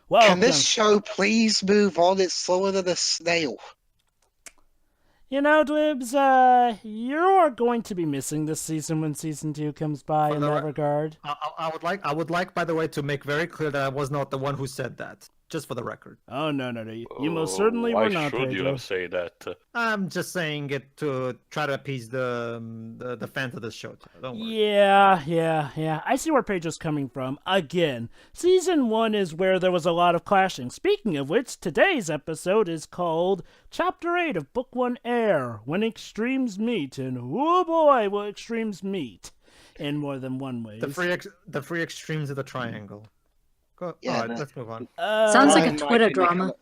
Can Welcome. this show please move on? It's slower than a snail. You know, Dwibs, you're going to be missing this season when season 2 comes by For in the that re- regard. I would like, by the way, to make very clear that I was not the one who said that. Just for the record. Oh, no. You most certainly Why were not, should you Pedro. have said that? I'm just saying it to try to appease the fans of this show. Don't worry. Yeah. I see where Pedro's coming from. Again, season 1 is where there was a lot of clashing. Speaking of which, today's episode is called Chapter 8 of Book 1 Air, When Extremes Meet. And oh boy, will extremes meet in more than one way. The free extremes of the triangle. Yeah, Alright, let's move on. Sounds like a Brian, Twitter Mike,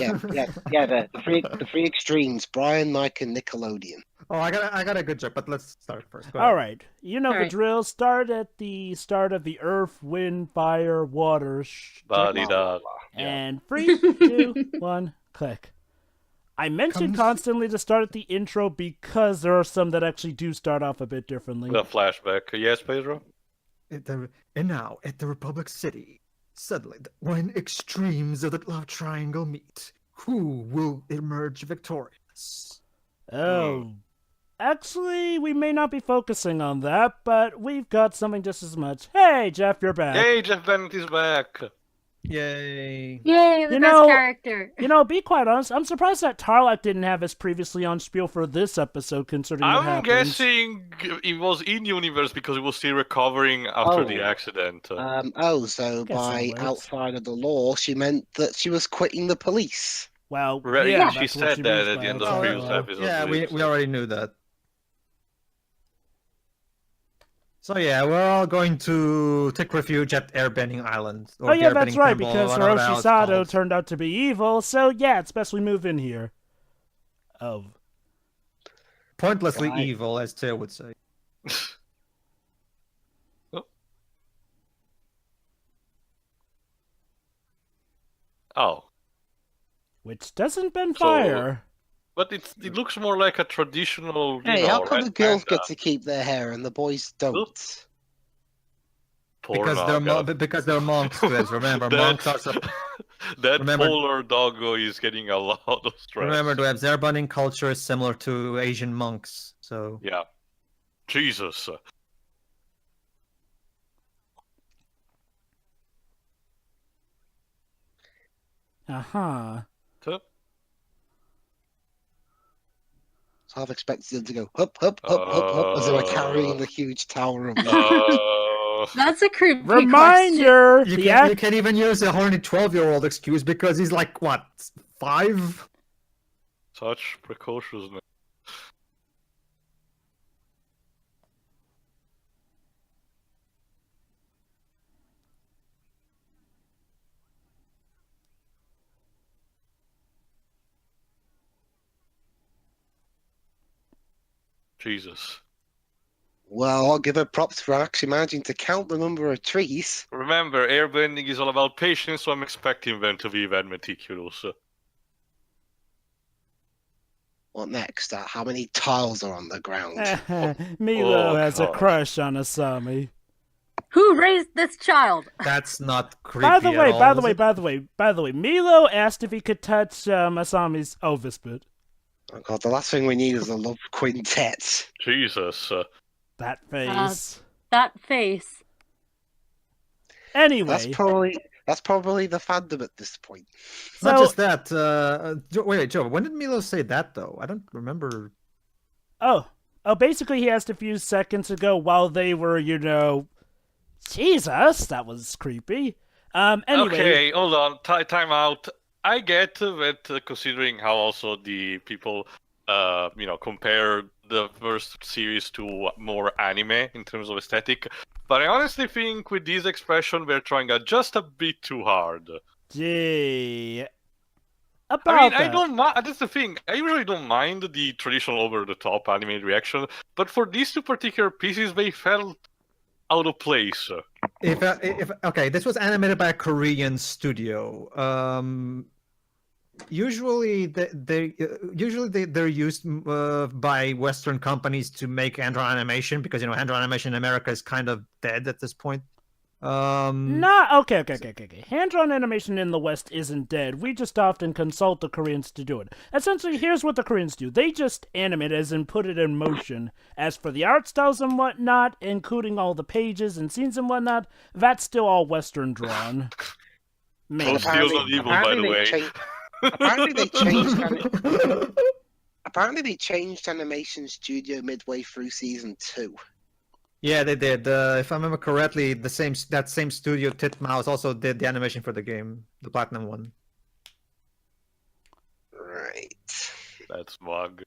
and drama. The free extremes. Brian, Mike, and Nickelodeon. Oh, I got a good joke, but let's start first. Go All ahead. right, you know the Alright. drill. Start at the start of the earth, wind, fire, water, Ba-di-da. and 3, 2, 1, click. I mentioned Comes- constantly to start at the intro because there are some that actually do start off a bit differently. The flashback. Yes, Pedro? And now, at the Republic City, suddenly, when extremes of the love triangle meet, who will emerge victorious? Oh, actually, we may not be focusing on that, but we've got something just as much. Hey, Jeff, you're back. Hey, Jeff Bennett is back. Yay! Yay, the You best know- character. You know, be quite honest, I'm surprised that Tarrlok didn't have his previously on spiel for this episode, considering what I'm happened. guessing it was in universe because it was still recovering after the Oh. accident. So Guess that by works. outside of the law, she meant that she was quitting the police. Well, Right, yeah, she that's what said that means at by the end of outside the the previous law. episode. Yeah, believe we so. already knew that. So yeah, we're all going to take refuge at Airbending Island. Oh yeah, the that's Airbending right, Temple, because whatever the hell Hiroshi it's Sato called. turned out to be evil, so yeah, it's best we move in here. Oh. Pointlessly Right. evil, as Tail would say. Oh, Which doesn't bend So- fire. but it looks more like a traditional. Hey, you know, how come red the girls panda. get to keep their hair and the boys don't? Poor Because Naga. they're monks, Chris. Remember, That- monks are That Remember- polar doggo is getting a lot of stress. remember, Dwebs, Airbending culture is similar to Asian monks. So Yeah. Jesus. Uh-huh. Tuh. So I've expected them to go up as they were carrying the huge tower of That's a creepy question. Reminder! you The can act- even use a horny 12-year-old excuse because he's like what, 5? Such precociousness. Jesus. Well, I'll give her props for actually managing to count the number of trees. Remember, airbending is all about patience, so I'm expecting them to be that meticulous. What next? How many tiles are on the ground? Milo Oh, has a God. crush on Asami. Who raised this child? That's not creepy By the at way, all, by the is way, it? by the way, Milo asked if he could touch Asami's Ovis bit. Oh god, the last thing we need is a love quintet. Jesus. That face. That face. Anyway, That's probably the fandom at this point. Not so just that. Wait, Joe. When did Milo say that though? I don't remember. oh, basically he asked a few seconds ago while they were, Jesus, that was creepy. Anyway, Okay, hold on. Time out. I get that considering how also the people, compare the first series to more anime in terms of aesthetic. But I honestly think with this expression, we're trying just a bit too hard. gee. About I mean, that. I don't mind. That's the thing. I usually don't mind the traditional over-the-top anime reaction, but for these two particular pieces, they felt out of place. If okay, this was animated by a Korean studio. Usually they're used by Western companies to make hand-drawn animation because hand-drawn animation in America is kind of dead at this point. Okay. Hand-drawn animation in the West isn't dead. We just often consult the Koreans to do it. Essentially, here's what the Koreans do. They just animate it and put it in motion. As for the art styles and whatnot, including all the pages and scenes and whatnot, that's still all Western drawn. Well, still not evil, by the way. Apparently they changed animation studio midway through season 2. Yeah, they did. If I remember correctly, that same studio, Titmouse, also did the animation for the game, the Platinum one. Right. That's smug.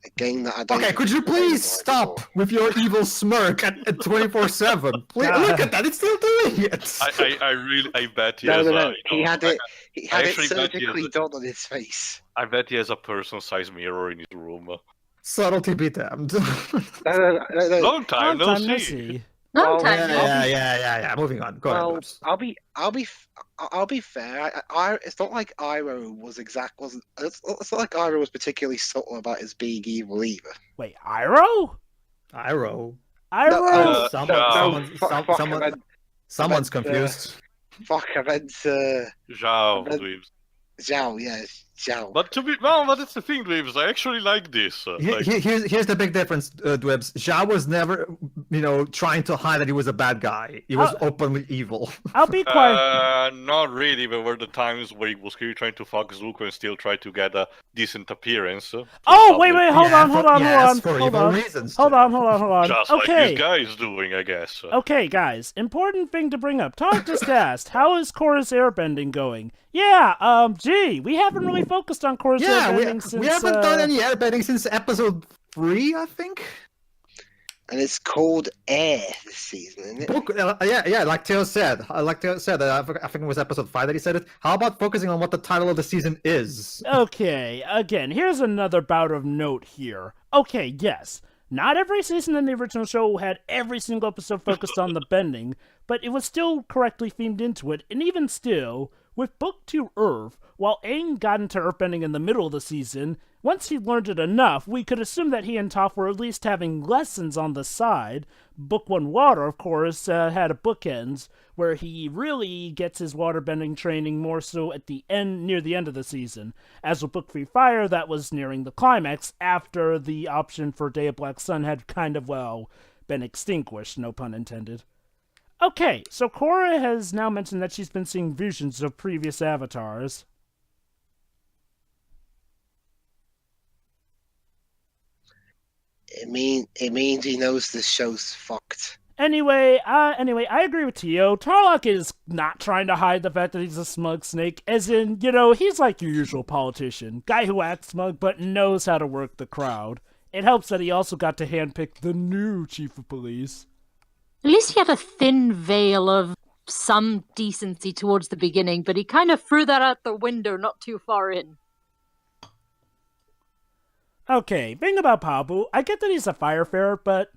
A game that I don't. Okay, could you please stop with your evil smirk at 24/7? Please, look at that; it's still doing it. I bet he No, has no, no. a. He had it. He had it actually bet he has surgically a- done on his face. I bet he has a person-sized mirror in his room. Subtlety be damned. No. Long time no to see. Long Well, time. Yeah. Moving on. Go ahead. Well, Babs. I'll be fair. It's not like Iroh wasn't. It's not like Iroh was particularly subtle about his being evil either. Wait, Iroh? Iroh. Iroh? Someone's confused. Fuck, I meant Zhao, But- Dweebs. Zhao. Yeah, Zhao. But but that's the thing, Dweebs. I actually like this. Here's the big difference, Dwebs. Zhao was never, trying to hide that he was a bad guy. He was openly evil. I'll be quiet. Not really. There were the times where he was clearly trying to fuck Zuko and still try to get a decent appearance. Oh, wait, hold on. For evil reasons. Hold on. Just like this guy is doing, I guess. Okay, guys, important thing to bring up. Tarrlok just asked, how is Korra's airbending going? Yeah, we haven't really focused on Korra's airbending since... we haven't done any airbending since episode 3, I think. And it's called Air this season, isn't it? Yeah, like Theo said. I think it was episode 5 that he said it. How about focusing on what the title of the season is? Okay, again, here's another bout of note here. Okay, yes, not every season in the original show had every single episode focused on the bending, but it was still correctly themed into it, and even still, with Book 2 Earth, while Aang got into earthbending in the middle of the season, once he learned it enough, we could assume that he and Toph were at least having lessons on the side. Book 1 Water, of course, had a bookends, where he really gets his waterbending training more so at the end, near the end of the season. As with Book 3 Fire, that was nearing the climax, after the option for Day of Black Sun had kind of, been extinguished, no pun intended. Okay, so Korra has now mentioned that she's been seeing visions of previous avatars. It means he knows this show's fucked. Anyway, I agree with Tio. Tarrlok is not trying to hide the fact that he's a smug snake, as in, he's like your usual politician. Guy who acts smug but knows how to work the crowd. It helps that he also got to handpick the new chief of police. At least he had a thin veil of some decency towards the beginning, but he kind of threw that out the window not too far in. Okay, being about Pabu, I get that he's a firefarer, but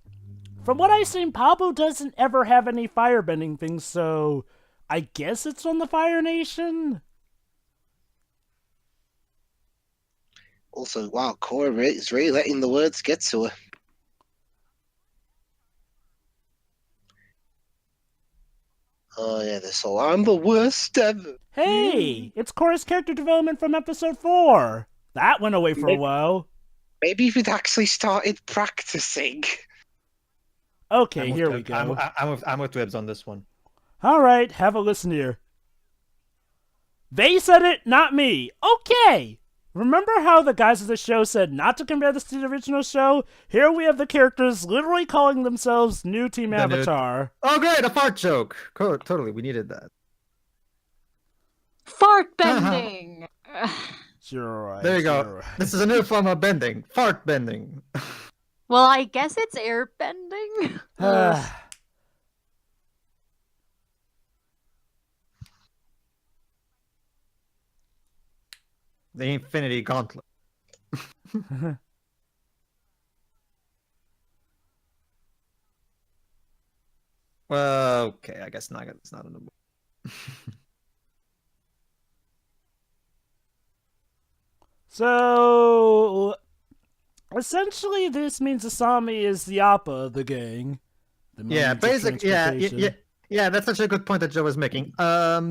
from what I've seen, Pabu doesn't ever have any firebending things, so I guess it's on the Fire Nation? Also, wow, Korra is really letting the words get to her. Oh yeah, this whole I'm the worst ever. Hey, it's Korra's character development from episode 4. That went away for a while. Maybe if we'd actually started practicing. Okay, here we go. I'm with Dwebs on this one. Alright, have a listen here. They said it, not me. Okay! Remember how the guys of the show said not to compare this to the original show? Here we have the characters literally calling themselves New Team Avatar. Oh great, a fart joke! Totally, we needed that. Fart bending! You're right. There you go. Right. This is a new form of bending. Fart bending. Well, I guess it's air bending. The Infinity Gauntlet. Well, okay, I guess not. It's not in the book. So, essentially, this means Asami is the Appa of the gang. The Yeah, modes of basically, transportation. yeah. That's such a good point that Joe was making.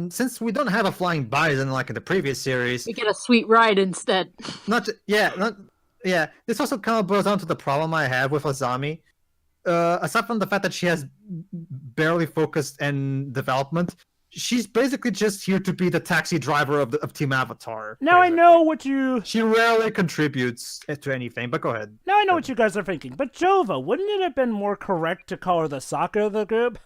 Since we don't have a flying bison like in the previous series, We get a sweet ride instead. not This also kind of boils down to the problem I have with Azami. Aside from the fact that she has barely focused and development, she's basically just here to be the taxi driver of Team Avatar. Now I basically. know what you. She rarely contributes to anything, but go ahead. Now I know what you guys are thinking, but Jova, wouldn't it have been more correct to call her the soccer of the group?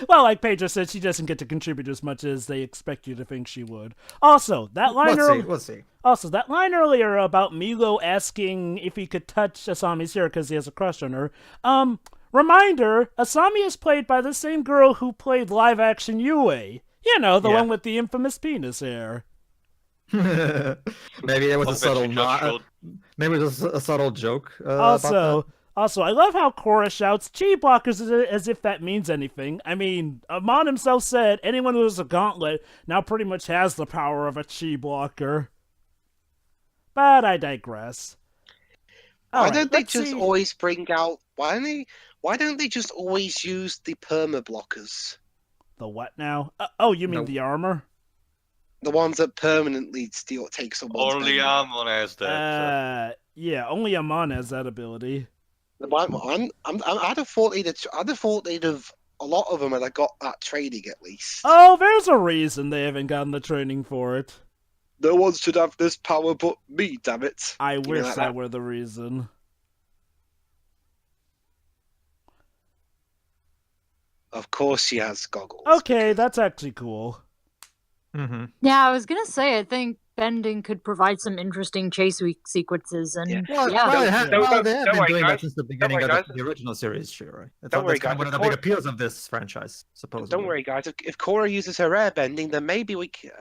Well, like Pedro said, she doesn't get to contribute as much as they expect you to think she would. Also, that line We'll see. Also, that line earlier about Milo asking if he could touch Asami's hair because he has a crush on her. Reminder, Asami is played by the same girl who played live-action Yue. You know, the one with the infamous penis hair. Maybe it was a subtle nod. Maybe it was a subtle joke. Also, I love how Korra shouts chi blockers as if that means anything. I mean, Amon himself said anyone who has a gauntlet now pretty much has the power of a chi blocker. But I digress. Why don't they just always bring out? Why don't they just always use the perma blockers? The what now? Oh, you mean the armor? The ones that permanently take someone's Only Amon has that. Yeah, only Amon has that ability. I'd have thought they'd have a lot of them had got that training at least. Oh, there's a reason they haven't gotten the training for it. No one should have this power but me, damn it. I wish that were the reason. Of course she has goggles. Okay, that's actually cool. Mm-hmm. Yeah, I was gonna say, I think bending could provide some interesting chase sequences, and they have been doing that since the beginning of the original series, sure. Right? That's one of the big appeals of this franchise, supposedly. Don't worry, guys. If Korra uses her air bending, then maybe we can.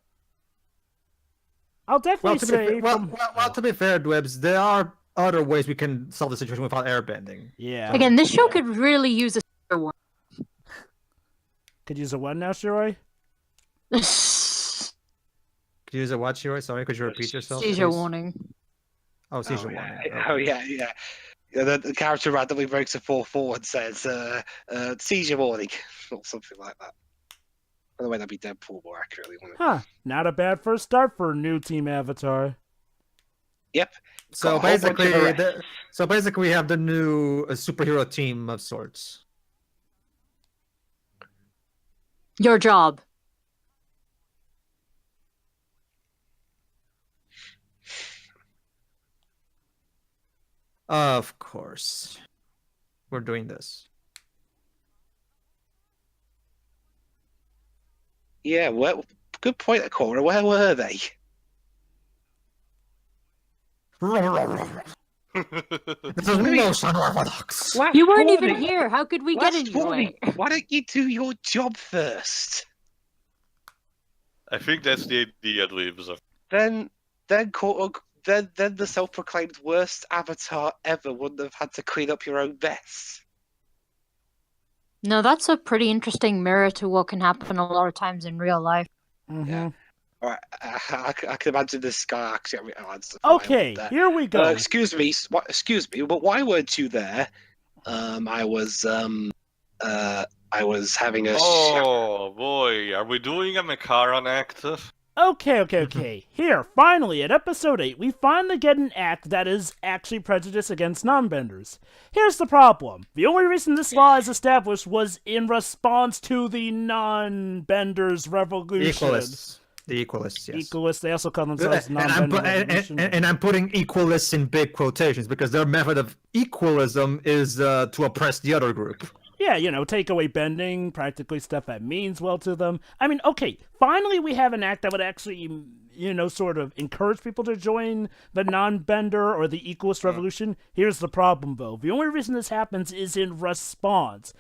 I'll definitely say. To be fair, Dwebs, there are other ways we can solve the situation without airbending. Yeah. Again, this show could really use a one. Could use a one now, Shiroi? Could you use a what, Shiroi? Sorry, could you repeat yourself? Seizure please? warning. Oh, seizure warning. Oh, yeah. The character randomly breaks a 4-4 and says, seizure warning, or something like that. By the way, that'd be Deadpool more accurately, wouldn't it? Huh. Not a bad first start for a new Team Avatar. Yep. So basically, we have the new superhero team of sorts. Your job. Of course. We're doing this. Yeah, good point, Korra. Where were they? This is most unorthodox. You weren't even here. How could we get in your way? Why don't you do your job first? I think that's the idea, Dweebs. Then the self-proclaimed worst avatar ever wouldn't have had to clean up your own mess. No, that's a pretty interesting mirror to what can happen a lot of times in real life. Mm-hmm. Yeah. All right, I can imagine this guy actually. Okay, here we go. Excuse me, but why weren't you there? I was having a. Oh boy, are we doing a Mekaran act? Okay. Here, finally, at episode 8, we finally get an act that is actually prejudiced against non-benders. Here's the problem. The only reason this law is established was in response to the non-benders revolution. The Equalists, yes. Equalists, they also call themselves non-bender revolution. And I'm putting Equalists in big quotations because their method of equalism is to oppress the other group. Yeah, take away bending, practically stuff that means well to them. I mean, okay, finally we have an act that would actually, sort of encourage people to join the non-bender or the equalist revolution. Here's the problem, though. The only reason this happens is in response.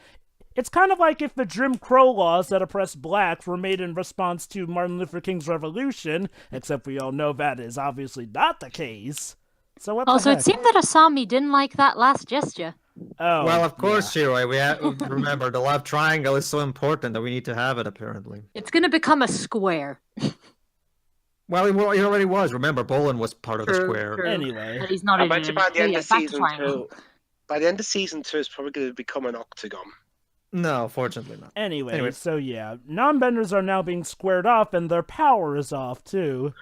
It's kind of like if the Jim Crow laws that oppress blacks were made in response to Martin Luther King's revolution, except we all know that is obviously not the case. So what Also, the heck? it seemed that Asami didn't like that last gesture. Oh, well, of course, Shiroi. We have remember the love triangle is so important that we need to have it. Apparently, it's going to become a square. Well, it already was. Remember, Bolin was part of the square. Anyway, but he's not. I bet you by the end of season 2. by the end of season 2, it's probably going to become an octagon. No, fortunately not. Anyway, so yeah, non-benders are now being squared off, and their power is off too.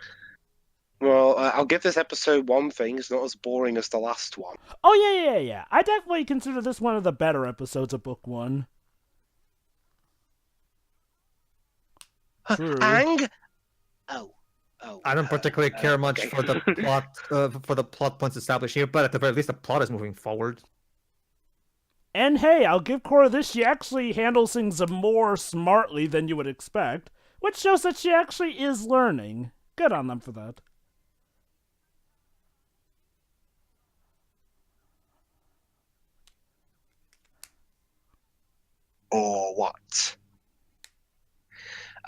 Well, I'll give this episode one thing: it's not as boring as the last one. Oh yeah. I definitely consider this one of the better episodes of Book 1. True. Ang. Oh. I don't particularly care much okay. for the plot points established here, but at the very least, the plot is moving forward. And hey, I'll give Korra this, she actually handles things more smartly than you would expect, which shows that she actually is learning. Good on them for that. Or what?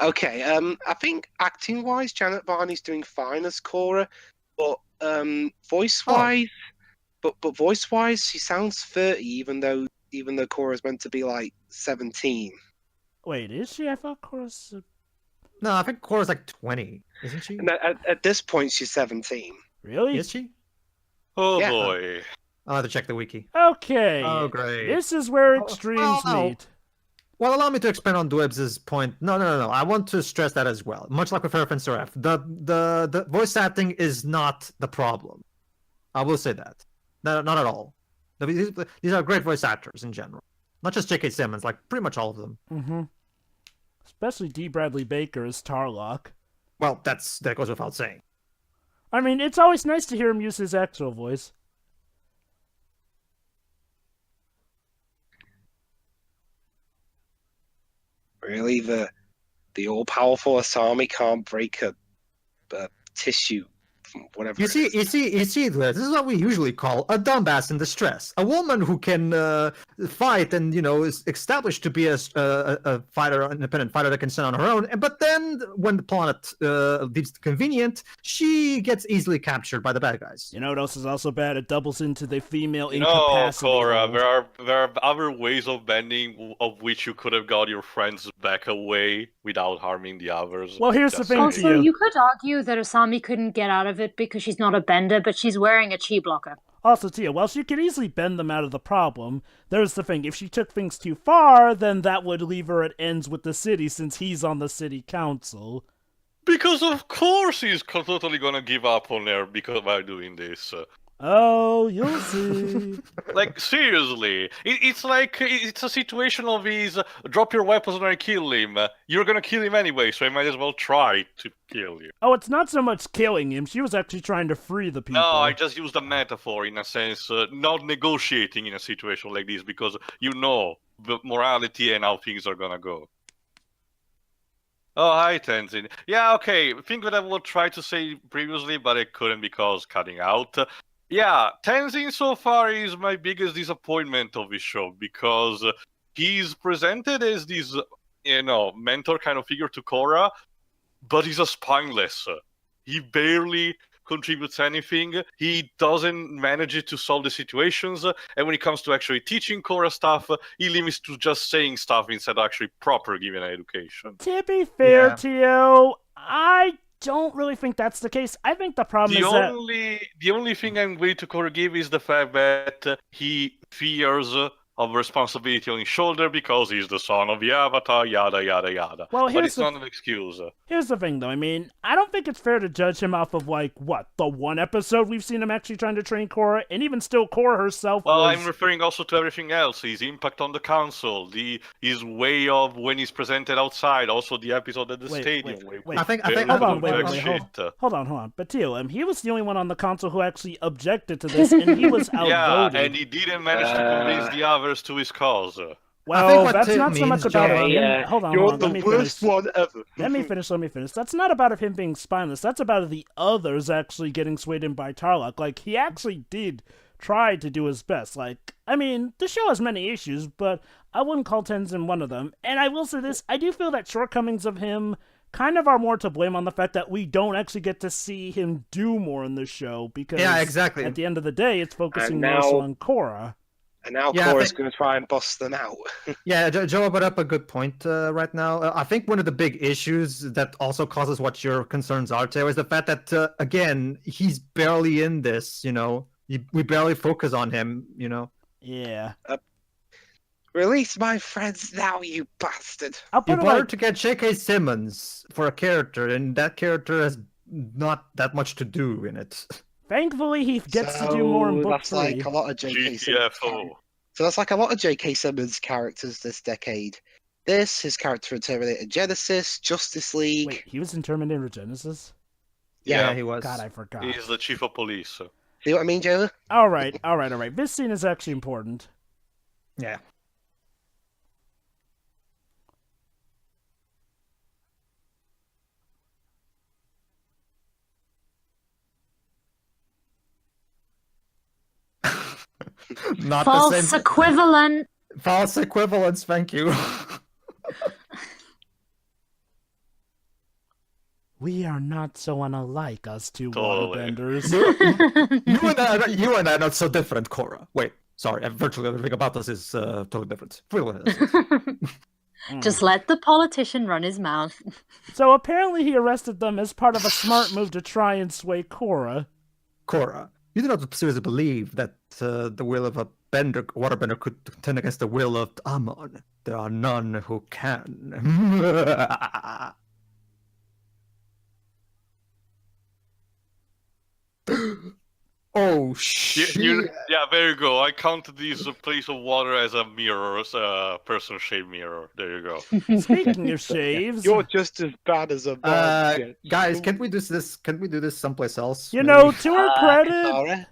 Okay, I think acting-wise, Janet Varney's doing fine as Korra, but voice-wise, but voice-wise, she sounds 30, even though Korra's meant to be like 17. Wait, is she? I thought Korra's... No, I think Korra's like 20, isn't she? And at this point, she's 17. Really? Is she? Oh Yeah. boy. I'll have to check the wiki. Okay. Oh, great. This is where extremes meet. Well, allow me to expand on Dwebs' point. No. I want to stress that as well. Much like with Fairfence Seraph, the voice acting is not the problem. I will say that. No, not at all. These are great voice actors in general. Not just J.K. Simmons, like pretty much all of them. Mm-hmm. Especially D. Bradley Baker as Tarrlok. Well, that goes without saying. I mean, it's always nice to hear him use his actual voice. Really, the all-powerful Asami can't break a tissue from whatever. You see, this is what we usually call a dumbass in distress. A woman who can fight and is established to be a fighter, an independent fighter that can stand on her own. But then, when the planet deems it convenient, she gets easily captured by the bad guys. You know what else is also bad? It doubles into the female No, incapacity. Korra, role. there are other ways of bending of which you could have got your friends back away without harming the others. Well, here's the Just thing saying. to Also, you. you could argue that Asami couldn't get out of it because she's not a bender, but she's wearing a chi blocker. Also, Tia, while she could easily bend them out of the problem, there's the thing. If she took things too far, then that would leave her at ends with the city since he's on the city council. Because of course he's totally gonna give up on her because by doing this. Oh, you'll see. Like, seriously, it's a situation of drop your weapons and I kill him. You're gonna kill him anyway, so I might as well try to kill you. Oh, it's not so much killing him. She was actually trying to free the people. No, I just used a metaphor in a sense, not negotiating in a situation like this because you know the morality and how things are gonna go. Oh, hi, Tenzin. Yeah, okay, think that I would try to say previously, but I couldn't because cutting out. Yeah, Tenzin so far is my biggest disappointment of this show because he's presented as this, mentor kind of figure to Korra, but he's a spineless. He barely contributes anything. He doesn't manage to solve the situations, and when it comes to actually teaching Korra stuff, he limits to just saying stuff instead of actually proper giving an education. To be fair, Yeah. Tio, I don't really think that's the case. I think the problem is that... The only thing I'm willing to forgive is the fact that he fears of responsibility on his shoulder because he's the son of the Avatar, yada yada yada. Well, but it's not an excuse. Here's the thing, though. I mean, I don't think it's fair to judge him off of, the one episode we've seen him actually trying to train Korra, and even still, Korra herself Well, was... I'm referring also to everything else. His impact on the council, his way of when he's presented outside, also the episode at the stadium. wait. I think Hold on, wait, hold on. But Tio, he was the only one on the council who actually objected to this, and he was outvoted. Yeah, and he didn't manage to convince the others to his cause. Well, what that's Tim not so much means, about Joe, him. Hold on, You're let the me worst finish. one ever. Let me finish. That's not about him being spineless. That's about the others actually getting swayed in by Tarrlok. Like, he actually did try to do his best. Like, I mean, the show has many issues, but I wouldn't call Tenzin one of them. And I will say this, I do feel that shortcomings of him kind of are more to blame on the fact that we don't actually get to see him do more in the show, because Yeah, exactly. at the end of the day, it's focusing And more so now- on Korra. And now Yeah, I Korra's think- going to try and bust them out. Yeah, Joe brought up a good point right now. I think one of the big issues that also causes what your concerns are, Teo, is the fact that, again, he's barely in this, we barely focus on him, Yeah. Release my friends now, you bastard. I'll You put it bother like to get J.K. Simmons for a character, and that character has not that much to do in it. thankfully he gets to do more in book that's 3. like a lot of J.K. Simmons. GTFO. So that's like a lot of J.K. Simmons characters this decade. His character in Terminator Genesis, Justice League. Wait, he was in Terminator Genesis? Yeah, Yeah. he was. God, I forgot. He's the chief of police. So. See what I mean, Jayla? Alright. This scene is actually important. Yeah. Not False the same. equivalent. False equivalence. Thank you. We are not so unlike, us two Totally. waterbenders. you and I are not so different, Korra. Wait, sorry. Virtually everything about us is totally different. Really innocent. Just let the politician run his mouth. So apparently he arrested them as part of a smart move to try and sway Korra. Korra, you do not seriously believe that the will of a waterbender could contend against the will of Amon. There are none who can. Oh shit! Yeah, there you go. I counted these place of water as a mirror, person-shaped mirror. There you go. Speaking of shaves, You're just as bad as a bad Guys, can we do this? Can we do this someplace else? you maybe? know, to her credit, Sorry.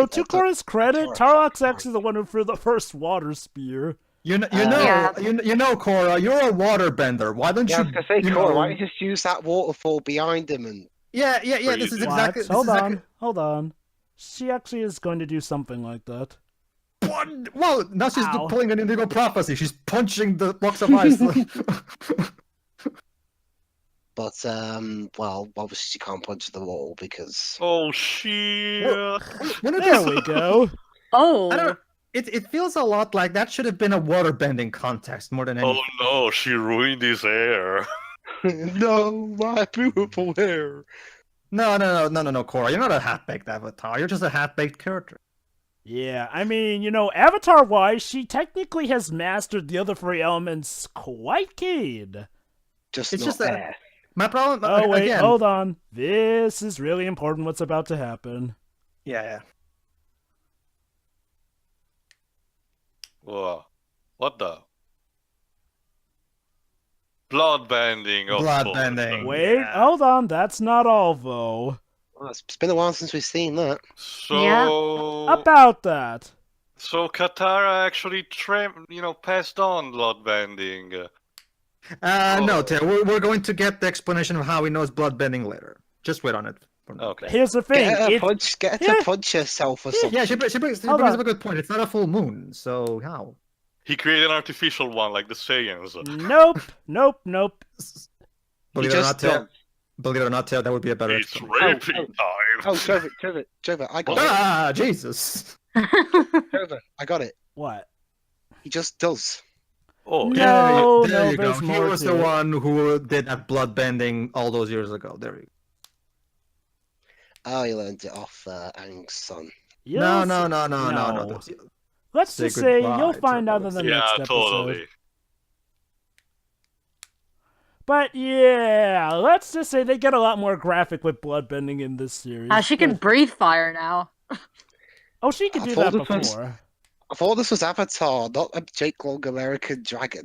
to Korra's credit, Tarrlok's actually the one who threw the first water spear. You know, Yeah. Korra, you're a waterbender. Why don't Yeah, I you? was gonna say, you Cora, know- why don't you just use that waterfall behind him and Yeah. This is What? exactly. Hold on. She actually is going to do something like that. Well, now she's Ow. pulling an Indigo prophecy. She's punching the blocks of ice. But well, obviously she can't punch the wall because Oh shit! There we go. Oh. I don't. It feels a lot like that should have been a waterbending contest more than anything. Oh no, she ruined his hair. no, my beautiful hair. No, Korra, you're not a half-baked avatar. You're just a half-baked character. Yeah, I mean, Avatar-wise, she technically has mastered the other 3 elements quite keen. Just It's not just that- there. My problem. Oh, wait, again. hold on. This is really important what's about to happen. Yeah. Whoa. What the? Bloodbending. Of Bloodbending. course. Wait, Yeah. hold on. That's not all, though. Well, it's been a while since we've seen that. So, About that. so Katara actually, passed on bloodbending. No, Taylor, we're going to get the explanation of how he knows bloodbending later. Just wait on it. Okay. Here's the thing. Get her, It's- get her Yeah. to punch herself or something. Yeah, she brings Hold up on. a good point. It's not a full moon, so how? He created an artificial one, like the Saiyans. Nope. Believe He it or just not, Taylor. does. Believe it or not, Taylor, that would be a better It's explanation. raping time. Oh, Trevor, I got it. Ah, Jesus. Trevor, I got it. What? He just does. Oh, No. yeah. There you go. there's He more was to the it. one who did that bloodbending all those years ago. There you go. Oh, he learned it off Aang's son. No. No. Let's Say just say goodbye you'll to find out in Alex. the Yeah, next episode. totally. But yeah, let's just say they get a lot more graphic with bloodbending in this series. She can breathe fire now. Oh, she could I do thought that this was- before. I thought this was Avatar, not a Jake Long American dragon.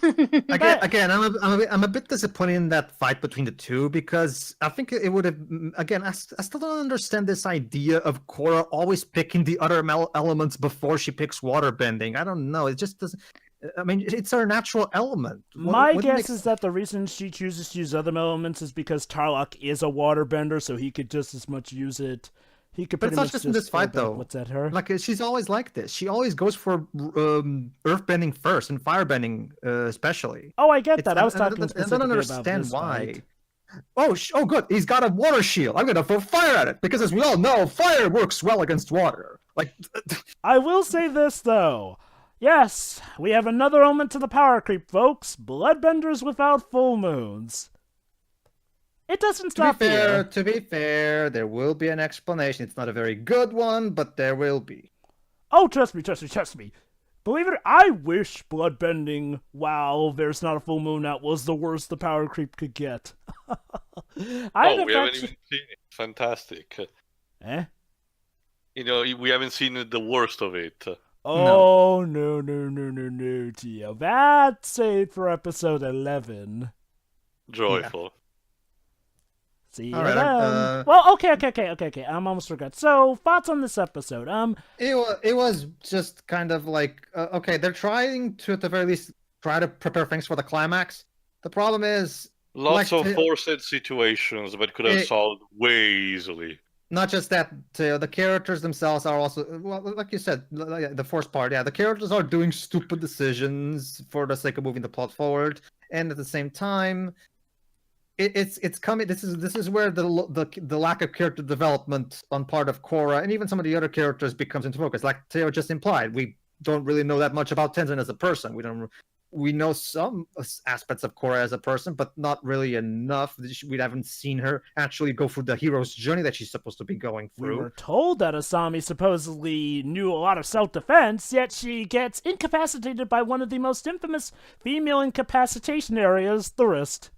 Again, I'm a bit disappointed in that fight between the two because I think it would have. Again, I still don't understand this idea of Korra always picking the other elements before she picks waterbending. I don't know. It just doesn't. I mean, it's her natural element. My What guess makes- is that the reason she chooses to use other elements is because Tarrlok is a waterbender, so he could just as much use it. He could But pretty it's not much just in this go fight, back- though. What's at her? Like she's always like this. She always goes for earthbending first and firebending especially. Oh, I get It's- that. I was I talking don't specifically about understand this why. fight. Oh, good. He's got a water shield. I'm gonna throw fire at it because, as we all know, fire works well against water. Like, I will say this, though. Yes, we have another element to the power creep, folks. Bloodbenders without full moons. It doesn't stop here. to be fair, there will be an explanation. It's not a very good one, but there will be. Oh, trust me. Believe it, I wish bloodbending while there's not a full moon out was the worst the power creep could get. We haven't even seen it. Fantastic. Eh? We haven't seen the worst of it. Oh, no, Tio. That's saved for episode 11. Joyful. See you All right, then. Well, okay. I'm almost forgot. So, thoughts on this episode? It was just kind of like okay, they're trying to at the very least try to prepare things for the climax. The problem is Lots of forced situations that could have solved way easily. Not just that, the characters themselves are also, well, like you said, the forced part. Yeah, the characters are doing stupid decisions for the sake of moving the plot forward, and at the same time, it's coming. This is where the lack of character development on part of Korra and even some of the other characters becomes into focus. Like Theo just implied, we don't really know that much about Tenzin as a person. We know some aspects of Korra as a person, but not really enough. We haven't seen her actually go through the hero's journey that she's supposed to be going through. We were told that Asami supposedly knew a lot of self-defense, yet she gets incapacitated by one of the most infamous female incapacitation areas, the wrist.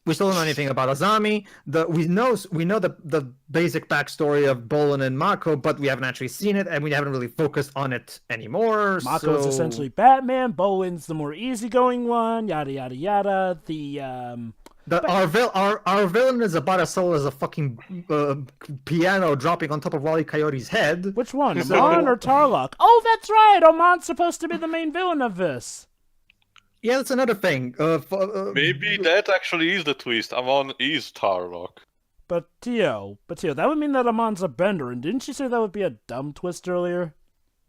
We still don't know anything about Azami. We know the basic backstory of Bolin and Mako, but we haven't actually seen it, and we haven't really focused on it anymore. Mako's essentially Batman. Bolin's the more easygoing one. Yada yada yada. Our villain is about as soul as a fucking piano dropping on top of Wally Coyote's head. Which one, Amon or Tarrlok? Oh, that's right. Amon's supposed to be the main villain of this. Yeah, that's another thing. Maybe that actually is the twist. Amon is Tarrlok. But Tio, that would mean that Amon's a bender, and didn't you say that would be a dumb twist earlier?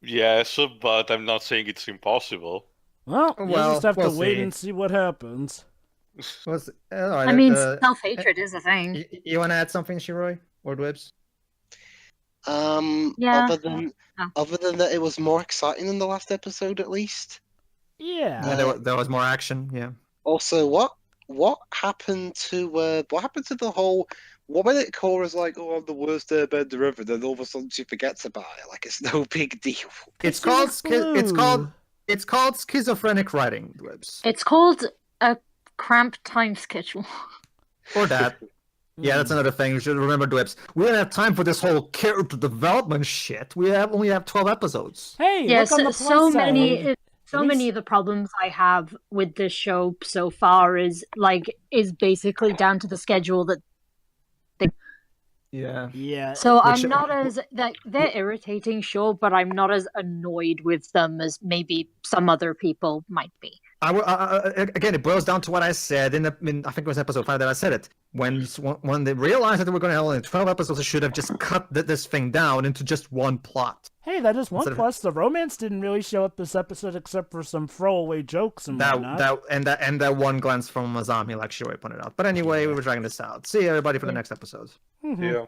Yes, but I'm not saying it's impossible. Well, you just have to wait and see what happens. Right, I mean, self-hatred is a thing. You want to add something, Shiroi? Or Dwibs? Yeah. Other than that, it was more exciting than the last episode, at least. Yeah. There was more action. Yeah. Also, what happened to the whole? What when Korra's like, "Oh, I'm the worst airbender ever," then all of a sudden she forgets about it, like it's no big deal. It's called schizophrenic writing, Dwibs. It's called a cramped time schedule. Or that. Yeah, that's another thing. We should remember, Dwibs. We don't have time for this whole character development shit. We only have 12 episodes. Hey, yes, look on the plus side. Many of the problems I have with this show so far is basically down to the schedule that Yeah. So I'm not as they're irritating, sure, but I'm not as annoyed with them as maybe some other people might be. Again, it boils down to what I said in I think it was episode 5 that I said it. When they realized that they were going to have only 12 episodes, they should have just cut this thing down into just one plot. Hey, that is one plus. The romance didn't really show up this episode except for some throwaway jokes and whatnot. That one glance from Azami, like Shiroi pointed out. But anyway, we were dragging this out. See you, everybody, for the next episode. Mm-hmm. Yeah.